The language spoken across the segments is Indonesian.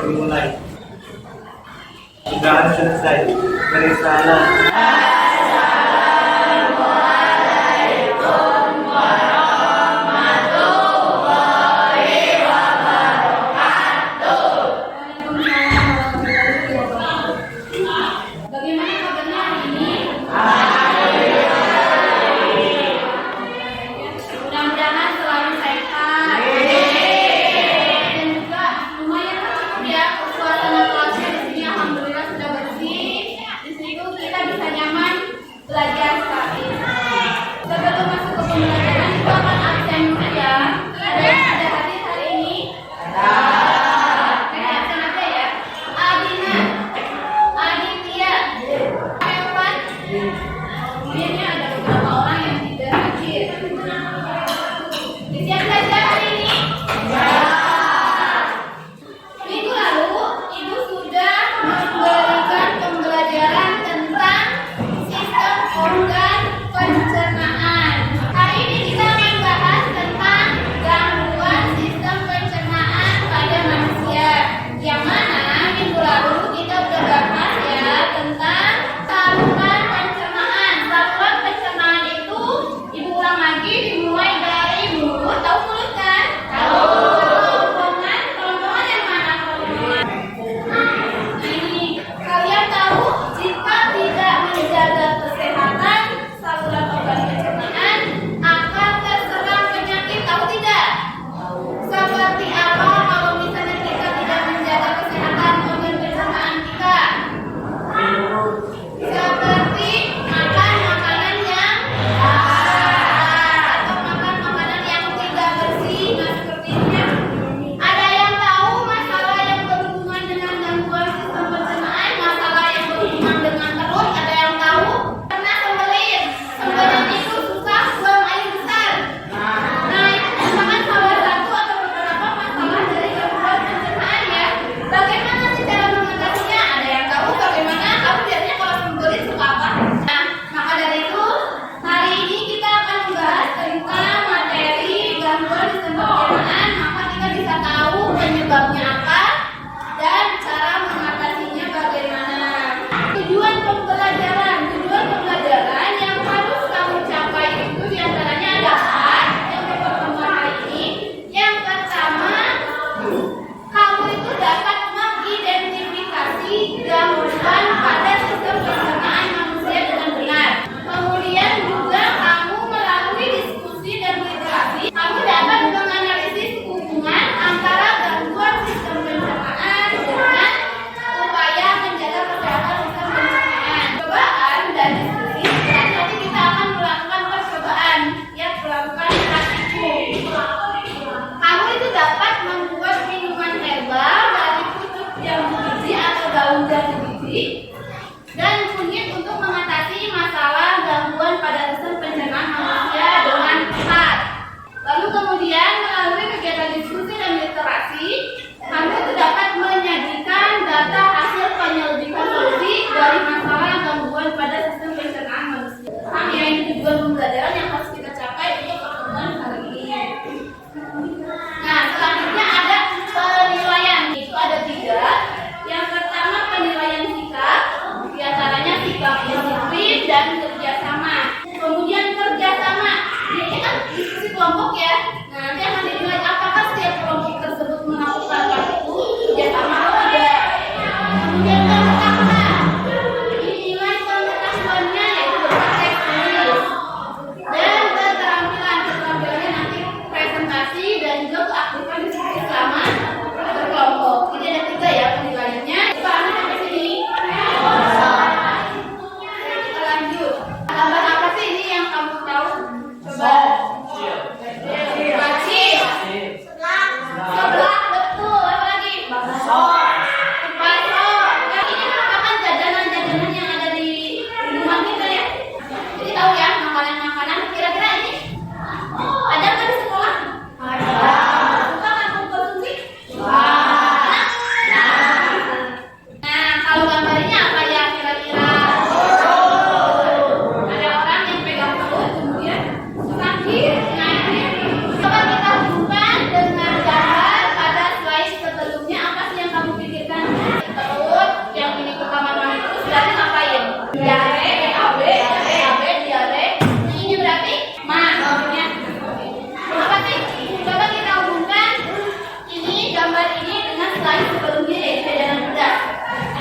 dimulai. Sudah selesai. Beri salam.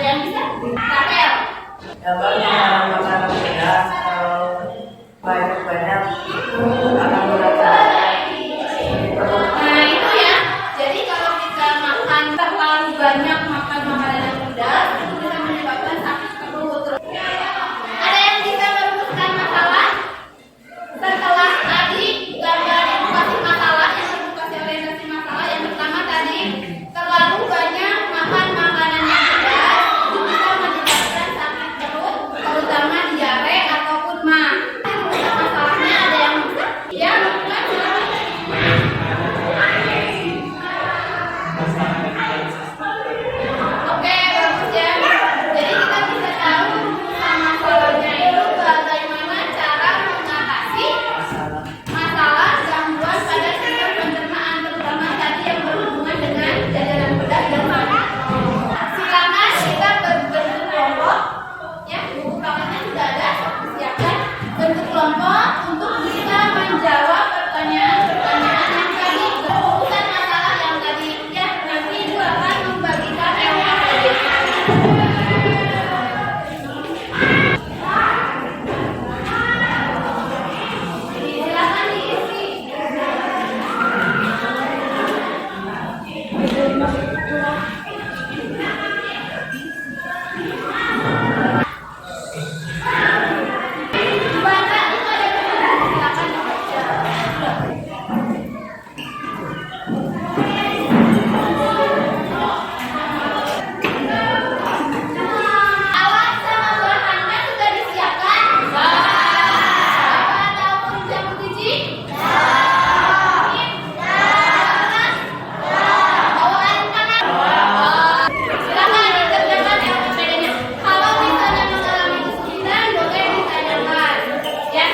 yang bisa? Kapel. Yang banyak makanan pedas atau banyak-banyak akan berat di perut. Nah itu ya. Jadi kalau kita makan terlalu banyak makan makanan yang pedas itu bisa menyebabkan sakit perut. Ada yang bisa merumuskan masalah? Setelah tadi gambar edukasi masalah yang edukasi orientasi masalah yang pertama tadi terlalu banyak makan makanan yang pedas itu bisa menyebabkan sakit perut terutama diare ataupun mah. Masalahnya ada yang ya bukan? Oke, bagus ya. Jadi kita bisa tahu masalahnya itu bagaimana cara mengatasi masalah gangguan pada sistem pencernaan terutama tadi yang berhubungan dengan jajanan pedas dan manis. Silakan kita berbentuk kelompok. Ya, buku prakteknya sudah ada. Siapkan bentuk kelompok untuk bisa menjawab pertanyaan-pertanyaan yang tadi bukan masalah yang tadi. Ya, nanti Ibu akan membagikan LKPD. Silakan diisi. Baca itu ada pertanyaan. Silakan dibaca. Alat sama bahannya sudah disiapkan? Apa ataupun jamu biji? Bawa air panas? Silakan dikerjakan LKPD-nya. Kalau misalnya mengalami kesulitan, boleh ditanyakan. Ya.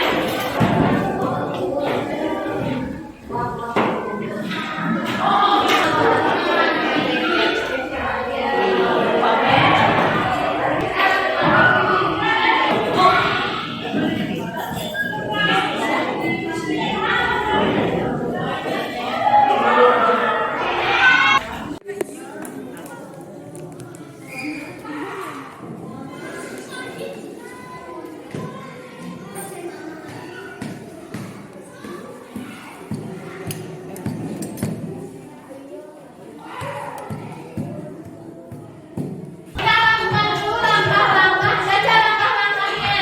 Kita lakukan dulu langkah-langkah saja langkah-langkahnya.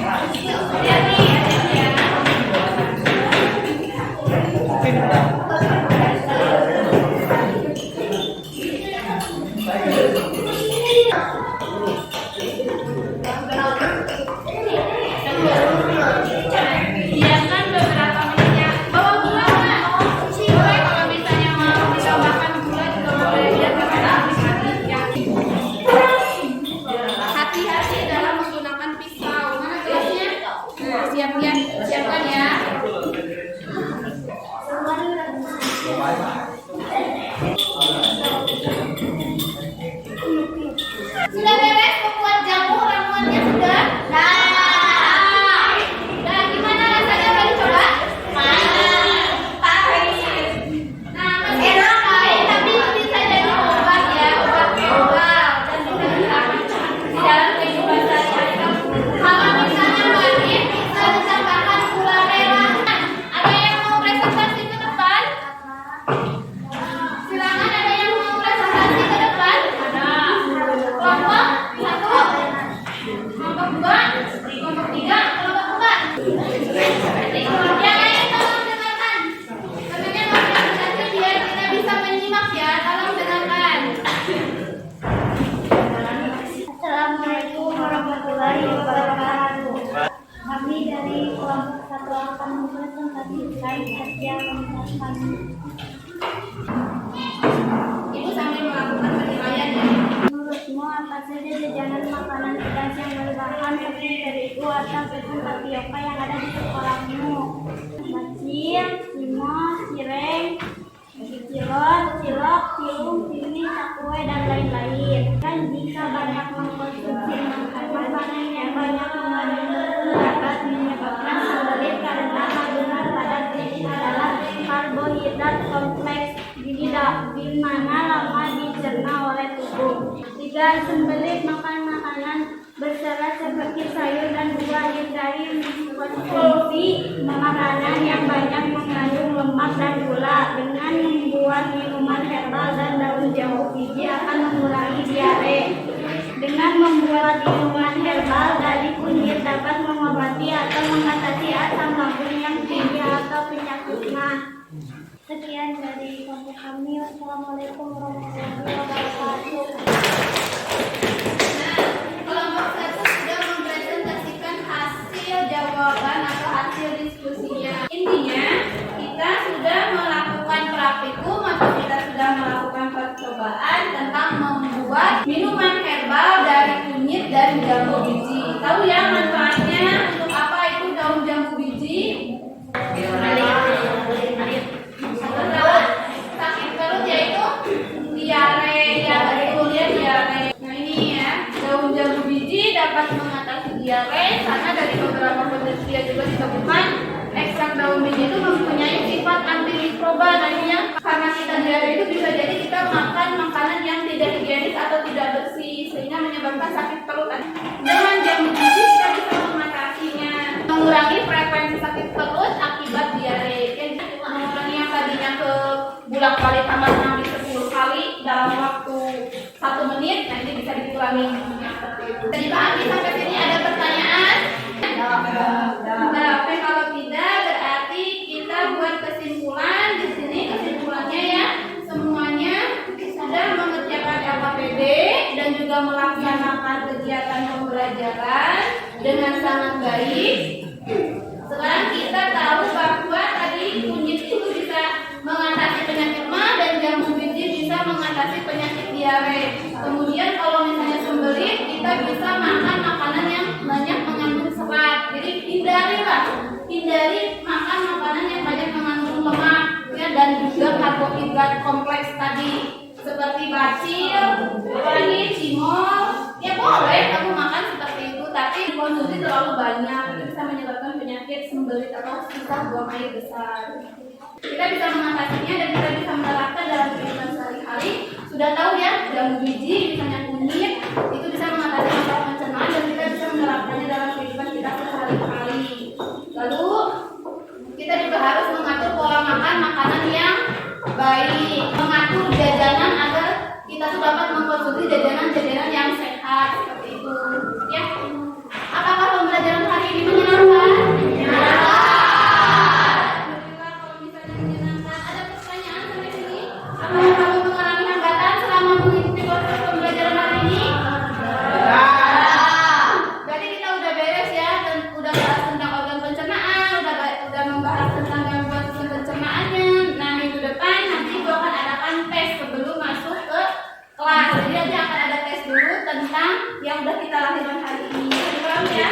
Hati-hati ya. Biarkan beberapa menit ya. Bawa gula nggak? Boleh kalau misalnya mau ditambahkan gula juga boleh. Biar nggak pada habis nanti ya. Hati-hati dalam menggunakan pisau. Mana gelasnya? Nah, siapkan ya. Sudah beres membuat jamu ramuannya sudah? Nah, gimana rasanya udah dicoba? Pahit. Nah, masih enak pahit, tapi itu bisa jadi obat ya, obat herbal dan bisa digunakan di dalam kehidupan sehari-hari kamu. Kalau misalnya pahit, bisa ditambahkan gula merah. Ada yang mau presentasi ke depan? Silakan, ada yang mau presentasi ke depan? Ada. Kelompok 1, kelompok 2, kelompok 3, kelompok 4. Yang lain tolong dengarkan. Temannya mau presentasi biar kita bisa menyimak ya. Tolong dengarkan. Assalamualaikum warahmatullahi wabarakatuh. Kami dari kelompok 1 akan mempresentasikan kerja menjelaskan. Ibu sambil melakukan penilaian ya. Menurutmu apa saja jajanan makanan pedas yang berbahan tepung terigu atau tepung tapioka yang ada di sekolahmu? Bacil, simo, cireng, cilok, tilung, pini, cakwe, dan lain-lain. Dan jika banyak mengkonsumsi makanan yang banyak mengandung dapat menyebabkan sembelit karena kandungan padat adalah karbohidrat kompleks. Di mana lama dicerna oleh Ketiga, sembelih makan makanan berserat seperti sayur dan buah. Hindari mengkonsumsi makanan yang banyak mengandung lemak dan gula. Dengan membuat minuman herbal dan daun jambu biji akan mengurangi diare. Dengan membuat minuman herbal dari kunyit dapat mengobati atau mengatasi asam lambung yang tinggi atau penyakit mah. Sekian dari kelompok kami. Wassalamualaikum warahmatullahi wabarakatuh. Kelompok 1 sudah mempresentasikan hasil jawaban atau hasil diskusinya. Intinya, kita sudah melakukan praktikum atau kita sudah melakukan percobaan tentang membuat minuman herbal dari kunyit dan jambu biji. Tahu ya manfaatnya untuk apa itu daun jambu biji? Sakit perut yaitu diare, ya betul ya diare. Nah ini ya, daun jambu biji dapat mengatasi diare karena dari beberapa penelitian juga ditemukan ekstrak daun biji itu mempunyai sifat antimikroba. Nantinya karena kita diare itu bisa jadi kita makan makanan yang tidak higienis atau tidak bersih sehingga menyebabkan sakit perut. Dengan jambu biji kita bisa mengatasinya, mengurangi frekuensi sakit perut akibat diare. Mengurangi yang tadinya ke bolak-balik kamar mandi 10 kali dalam waktu 1 menit, nah ini bisa dikurangi. Bisa dipahami sampai sini? Ada pertanyaan? Nah, kalau tidak berarti kita buat kesimpulan di sini. Kesimpulannya ya, semuanya sudah mengerjakan LKPD dan juga melaksanakan kegiatan pembelajaran dengan sangat baik. Sekarang kita tahu bahwa tadi kunyit itu bisa mengatasi penyakit mah dan jambu biji bisa mengatasi penyakit diare. Kemudian kalau misalnya sembelih kita bisa makan makanan yang banyak mengandung serat. Jadi hindari makan makanan yang banyak mengandung lemak ya, dan juga karbohidrat kompleks tadi seperti bacil, apalagi cimol. Ya boleh kamu makan seperti itu, tapi konsumsi terlalu banyak bisa menyebabkan penyakit sembelit atau susah buang air besar. Kita bisa mengatasinya dan kita bisa menerapkan dalam kehidupan sehari-hari. Sudah tahu ya, jambu biji, misalnya kunyit, itu bisa mengatasi masalah pencernaan dan kita bisa menerapkannya dalam kehidupan kita sehari-hari. Lalu kita juga harus mengatur pola makan makanan yang baik, mengatur jajanan agar kita dapat mengkonsumsi jajanan-jajanan yang sehat seperti itu. Ya, apakah pembelajaran hari ini menyenangkan? Apakah kamu mengalami hambatan selama mengikuti proses pembelajaran hari ini? Berarti kita udah beres ya, dan udah bahas tentang organ pencernaan, udah membahas tentang gangguan sistem pencernaannya. Nah minggu depan nanti gua akan adakan tes sebelum masuk ke kelas. Jadi nanti akan ada tes dulu tentang yang udah kita lahirkan hari ini. Paham ya?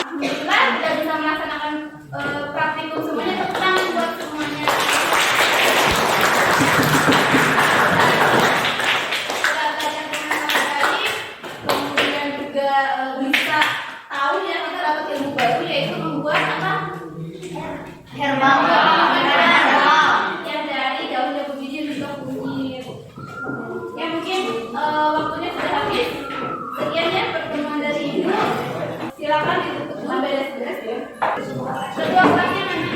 Alhamdulillah kita bisa melaksanakan praktikum semuanya. Tepuk tangan buat semuanya. Bisa tahu ya kita dapat ilmu baru yaitu membuat apa? Herbal yang dari daun jambu biji juga kunyit. Ya mungkin waktunya sudah habis. Sekian ya pertemuan dari Ibu. Silakan ditutup dulu beres-beres ya. Ketua kelasnya mana?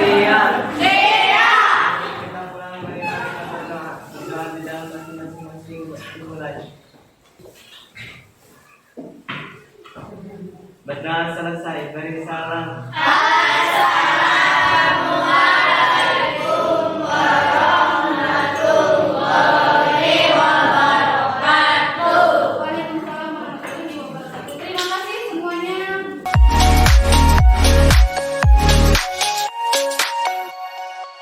Iya. Kita pulang di dalam masing-masing mulai. Benar selesai. Beri salam.